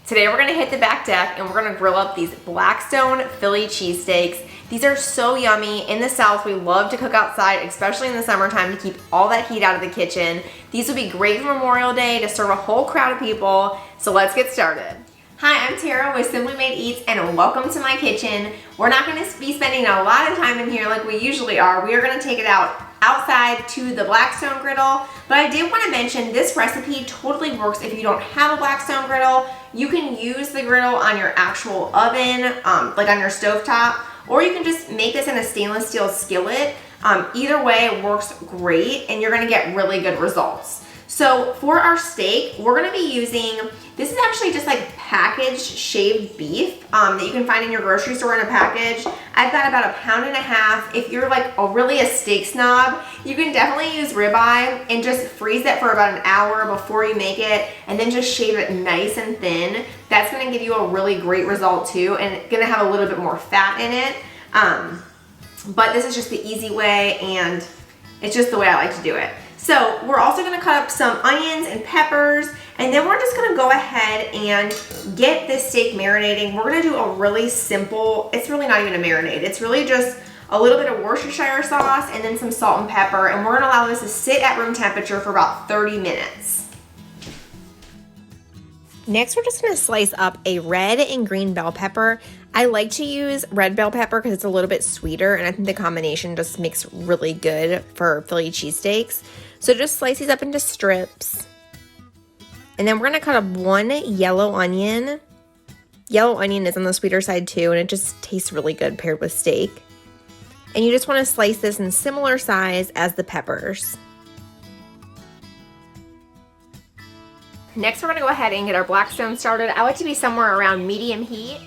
Today we're gonna hit the back deck and we're gonna grill up these Blackstone Philly cheesesteaks. These are so yummy. In the South, we love to cook outside, especially in the summertime, to keep all that heat out of the kitchen. These would be great for Memorial Day to serve a whole crowd of people. So let's get started. Hi, I'm Tara with Simply Made Eats and welcome to my kitchen. We're not gonna be spending a lot of time in here like we usually are. We are gonna take it outside to the Blackstone Griddle. But I did wanna mention this recipe totally works if you don't have a Blackstone Griddle. You can use the griddle on your actual oven, like on your stovetop, or you can just make this in a stainless steel skillet. Either way, it works great and you're gonna get really good results. So for our steak, we're gonna be using, this is actually just like packaged shaved beef that you can find in your grocery store in a package. I've got about 1.5 pounds. If you're like really a steak snob, you can definitely use ribeye and just freeze it for about an hour before you make it and then just shave it nice and thin. That's gonna give you a really great result too, and it's gonna have a little bit more fat in it. But this is just the easy way and it's just the way I like to do it. So we're also gonna cut up some onions and peppers, and then we're just gonna go ahead and get this steak marinating. We're gonna do a really simple, it's really not even a marinade. It's really just a little bit of Worcestershire sauce and then some salt and pepper, and we're gonna allow this to sit at room temperature for about 30 minutes. Next, we're just gonna slice up a red and green bell pepper. I like to use red bell pepper because it's a little bit sweeter, and I think the combination just makes really good for Philly cheesesteaks. So just slice these up into strips. And then we're gonna cut up one yellow onion. Yellow onion is on the sweeter side too, and it just tastes really good paired with steak. And you just wanna slice this in similar size as the peppers. Next, we're gonna go ahead and get our Blackstone started. I like to be somewhere around medium heat.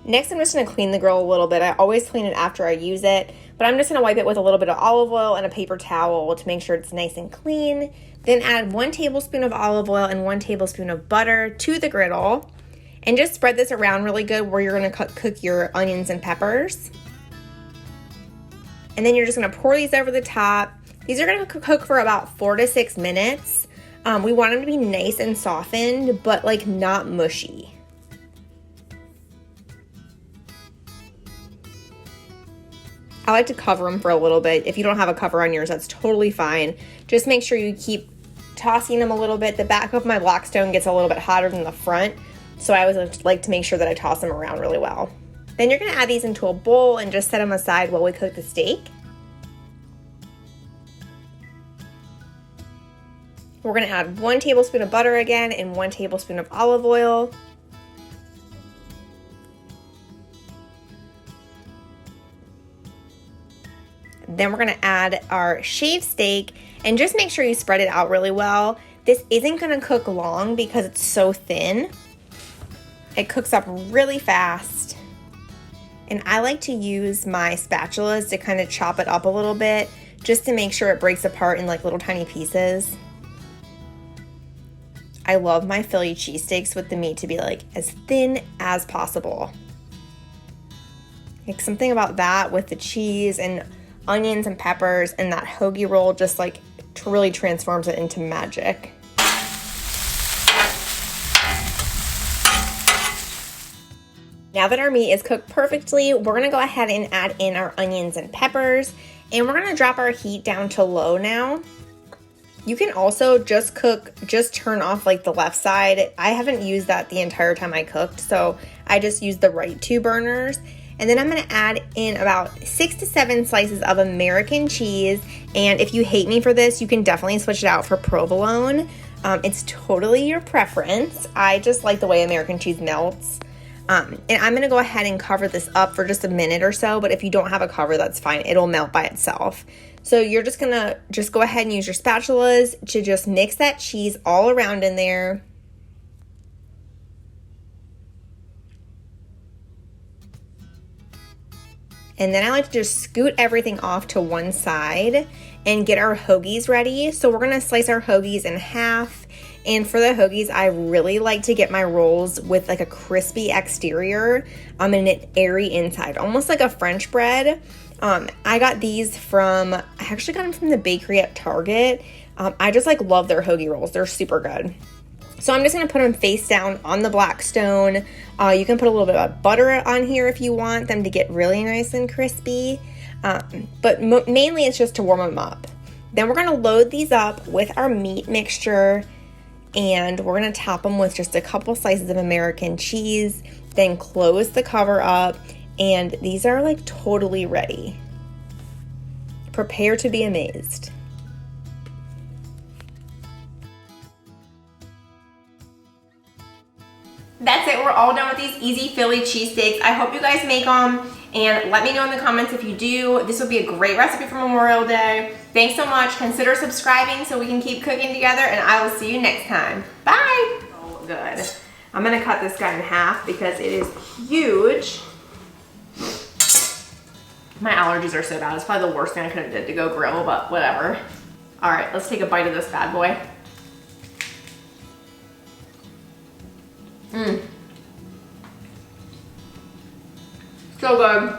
Next, I'm just gonna clean the grill a little bit. I always clean it after I use it, but I'm just gonna wipe it with a little bit of olive oil and a paper towel to make sure it's nice and clean. Then add 1 tablespoon of olive oil and 1 tablespoon of butter to the griddle. And just spread this around really good where you're gonna cook your onions and peppers. And then you're just gonna pour these over the top. These are gonna cook for about 4 to 6 minutes. We want them to be nice and softened, but like not mushy. I like to cover them for a little bit. If you don't have a cover on yours, that's totally fine. Just make sure you keep tossing them a little bit. The back of my Blackstone gets a little bit hotter than the front, so I always like to make sure that I toss them around really well. Then you're gonna add these into a bowl and just set them aside while we cook the steak. We're gonna add 1 tablespoon of butter again and 1 tablespoon of olive oil. Then we're gonna add our shaved steak and just make sure you spread it out really well. This isn't gonna cook long because it's so thin. It cooks up really fast. And I like to use my spatulas to kind of chop it up a little bit just to make sure it breaks apart in like little tiny pieces. I love my Philly cheesesteaks with the meat to be like as thin as possible. Like something about that with the cheese and onions and peppers and that hoagie roll just like really transforms it into magic. Now that our meat is cooked perfectly, we're gonna go ahead and add in our onions and peppers, and we're gonna drop our heat down to low now. You can also just turn off like the left side. I haven't used that the entire time I cooked, so I just used the right 2 burners. And then I'm gonna add in about 6 to 7 slices of American cheese. And if you hate me for this, you can definitely switch it out for provolone. It's totally your preference. I just like the way American cheese melts. And I'm gonna go ahead and cover this up for just a minute or so, but if you don't have a cover, that's fine. It'll melt by itself. So you're just gonna go ahead and use your spatulas to just mix that cheese all around in there. And then I like to just scoot everything off to one side and get our hoagies ready. So we're gonna slice our hoagies in half. And for the hoagies, I really like to get my rolls with like a crispy exterior and an airy inside, almost like a French bread. I got these I actually got them from the bakery at Target. I just like love their hoagie rolls. They're super good. So I'm just gonna put them face down on the Blackstone. You can put a little bit of butter on here if you want them to get really nice and crispy. But mainly it's just to warm them up. Then we're gonna load these up with our meat mixture, and we're gonna top them with just a couple slices of American cheese, then close the cover up, and these are like totally ready. Prepare to be amazed. That's it, we're all done with these easy Philly cheesesteaks. I hope you guys make them, and let me know in the comments if you do. This would be a great recipe for Memorial Day. Thanks so much. Consider subscribing so we can keep cooking together, and I will see you next time. Bye. Oh, good. I'm gonna cut this guy in half because it is huge. My allergies are so bad. It's probably the worst thing I could have did to go grill, but whatever. All right, let's take a bite of this bad boy. So good.